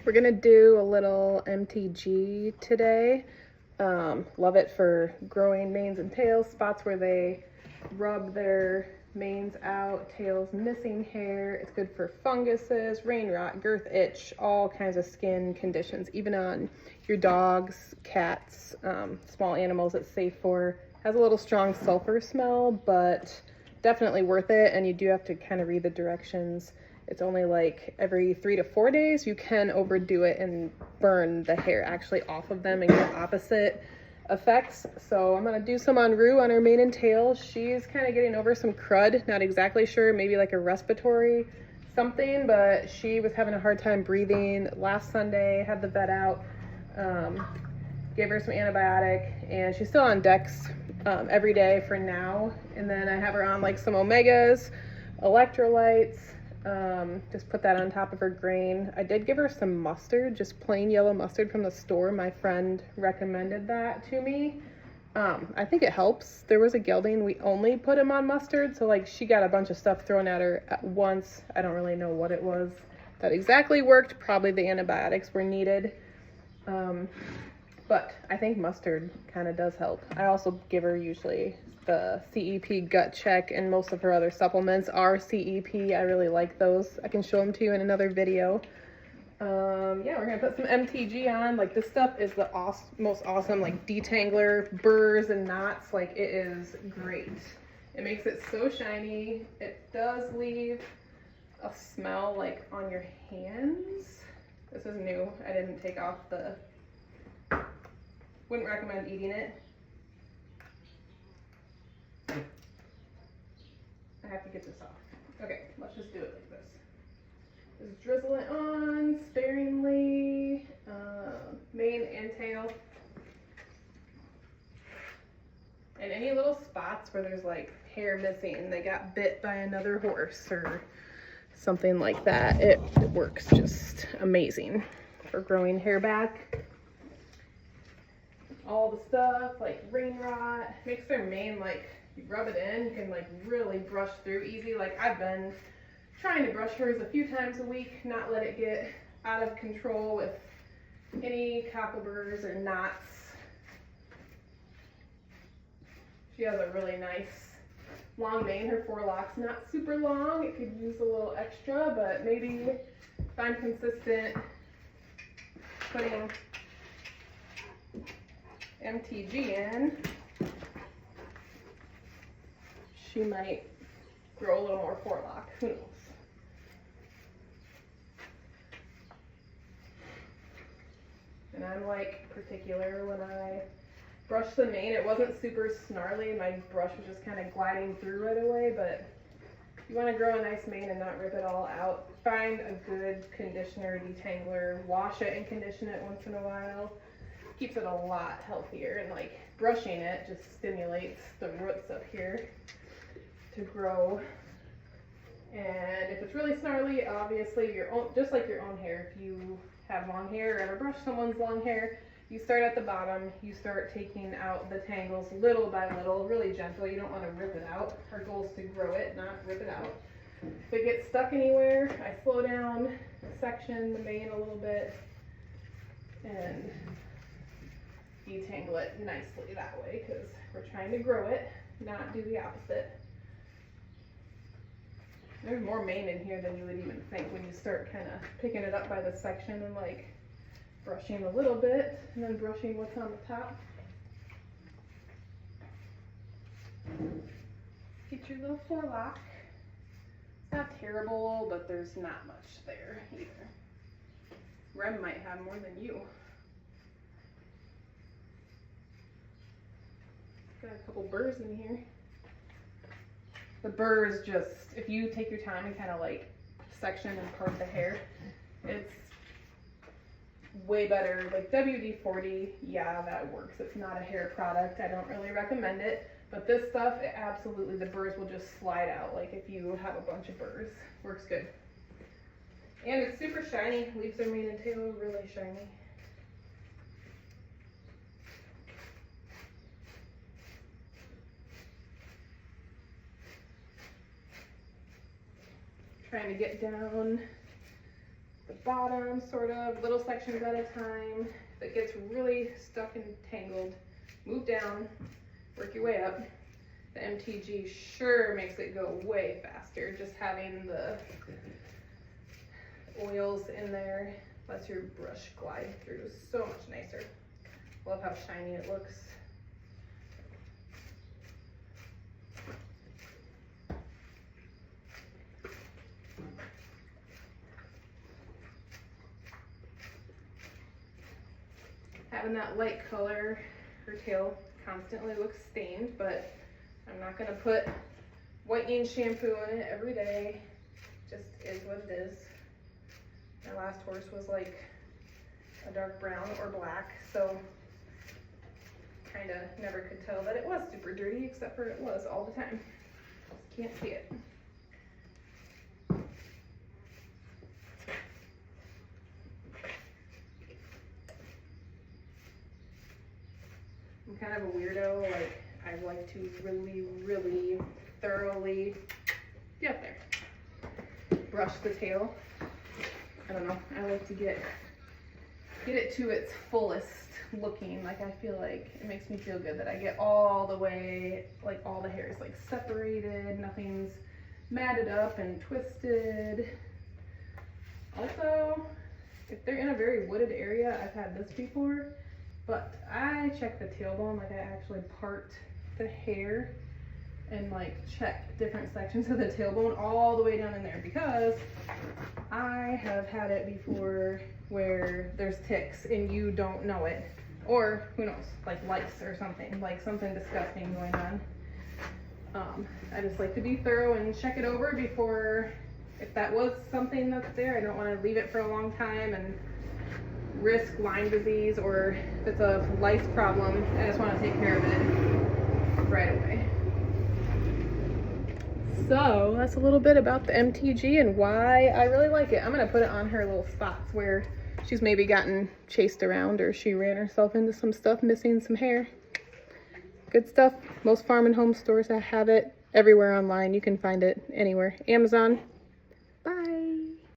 We're gonna do a little MTG today. Love it for growing manes and tails, spots where they rub their manes out, tails missing hair. It's good for funguses, rain rot, girth itch, all kinds of skin conditions, even on your dogs, cats, small animals it's safe for. Has a little strong sulfur smell, but definitely worth it, and you do have to kind of read the directions. It's only like every 3 to 4 days. You can overdo it and burn the hair actually off of them and get opposite effects. So I'm gonna do some on Rue on her mane and tail. She's kind of getting over some crud, not exactly sure, maybe like a respiratory something, but she was having a hard time breathing last Sunday, had the vet out, gave her some antibiotic, and she's still on Dex every day for now. And then I have her on like some omegas, electrolytes, just put that on top of her grain. I did give her some mustard, just plain yellow mustard from the store. My friend recommended that to me. I think it helps. There was a gelding, we only put him on mustard, so like she got a bunch of stuff thrown at her at once. I don't really know what it was that exactly worked. Probably the antibiotics were needed. But I think mustard kind of does help. I also give her usually the CEP gut check, and most of her other supplements are CEP. I really like those. I can show them to you in another video. Yeah, we're gonna put some MTG on. Like, this stuff is the most awesome, like, detangler, burrs and knots. Like, it is great. It makes it so shiny. It does leave a smell like on your hands. This is new. I didn't take off the, wouldn't recommend eating it. I have to get this off. Okay, let's just do it like this. Just drizzle it on sparingly, mane and tail. And any little spots where there's like hair missing, they got bit by another horse or something like that, it works just amazing for growing hair back. All the stuff like rain rot makes their mane, like, you rub it in, you can like really brush through easy. Like, I've been trying to brush hers a few times a week, not let it get out of control with any cockleburrs or knots. She has a really nice long mane. Her forelock's not super long. It could use a little extra, but maybe if I'm consistent putting MTG in, she might grow a little more forelock. Who knows? And I'm like particular when I brush the mane. It wasn't super snarly. My brush was just kind of gliding through right away, but you want to grow a nice mane and not rip it all out. Find a good conditioner, detangler, wash it and condition it once in a while. Keeps it a lot healthier, and like brushing it just stimulates the roots up here to grow. And if it's really snarly, obviously your own, just like your own hair, if you have long hair or ever brush someone's long hair, you start at the bottom, you start taking out the tangles little by little, really gentle. You don't want to rip it out. Our goal is to grow it, not rip it out. If it gets stuck anywhere, I slow down, section the mane a little bit, and detangle it nicely that way, because we're trying to grow it, not do the opposite. There's more mane in here than you would even think when you start kind of picking it up by the section and like brushing a little bit and then brushing what's on the top. Get your little forelock. It's not terrible, but there's not much there either. Rem might have more than you. Got a couple burrs in here. The burrs, just, if you take your time and kind of like section and part the hair, it's way better. Like WD-40, yeah, that works. It's not a hair product. I don't really recommend it. But this stuff, it absolutely, the burrs will just slide out. Like if you have a bunch of burrs, works good. And it's super shiny. Leaves their mane and tail really shiny. Trying to get down the bottom, sort of, little sections at a time. If it gets really stuck and tangled, move down, work your way up. The MTG sure makes it go way faster. Just having the oils in there lets your brush glide through so much nicer. Love how shiny it looks. Having that light color, her tail constantly looks stained, but I'm not gonna put whitening shampoo in it every day. Just is what it is. My last horse was like a dark brown or black, so kind of never could tell that it was super dirty, except for it was all the time. Just can't see it. I'm kind of a weirdo, like I like to really thoroughly get up there. Brush the tail. I don't know, I like to get it to its fullest looking. Like I feel like it makes me feel good that I get all the way, like all the hair is like separated, nothing's matted up and twisted. Also, if they're in a very wooded area, I've had this before, but I check the tailbone, like I actually part the hair and like check different sections of the tailbone all the way down in there, because I have had it before where there's ticks and you don't know it, or who knows, like lice or something, like something disgusting going on. I just like to be thorough and check it over before, if that was something that's there, I don't want to leave it for a long time and risk Lyme disease, or if it's a lice problem, I just want to take care of it right away. So that's a little bit about the MTG and why I really like it. I'm going to put it on her little spots where she's maybe gotten chased around, or she ran herself into some stuff, missing some hair. Good stuff. Most farm and home stores have it. Everywhere online, you can find it anywhere. Amazon,